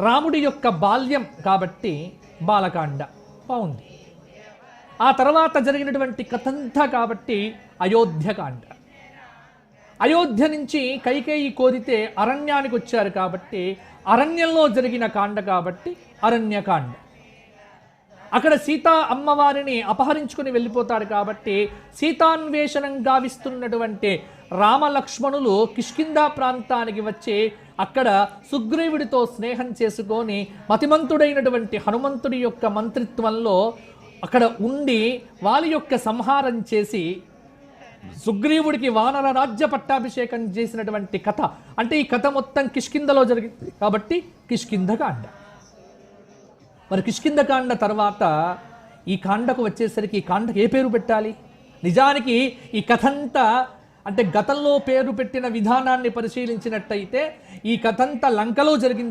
రాముడి యొక్క బాల్యం కాబట్టి బాలకాండ బాగుంది. ఆ తర్వాత జరిగినటువంటి కథంతా కాబట్టి అయోధ్యకాండ. అయోధ్య నుంచి కైకేయి కోరితే అరణ్యానికి వచ్చారు కాబట్టి అరణ్యంలో జరిగిన కాండ కాబట్టి అరణ్యకాండ. అక్కడ సీతా అమ్మవారిని అపహరించుకుని వెళ్ళిపోతారు కాబట్టి సీతాన్వేషణం గావిస్తున్నటువంటి రామలక్ష్మణులు కిష్కిందా ప్రాంతానికి వచ్చి అక్కడ సుగ్రీవుడితో స్నేహం చేసుకొని మతిమంతుడైనటువంటి హనుమంతుడి యొక్క మంత్రిత్వంలో అక్కడ ఉండి వాళ్ళ యొక్క సంహారం చేసి సుగ్రీవుడికి వానర రాజ్య పట్టాభిషేకం చేసినటువంటి కథ. అంటే ఈ కథ మొత్తం కిష్కిందలో జరిగింది కాబట్టి కిష్కింధకాండ. మరి కిష్కింధకాండ తర్వాత ఈ కాండకు వచ్చేసరికి ఈ కాండకు ఏ పేరు పెట్టాలి? నిజానికి ఈ కథంతా అంటే గతంలో పేరు పెట్టిన విధానాన్ని పరిశీలించినట్టయితే ఈ కథంతా లంకలో జరిగింది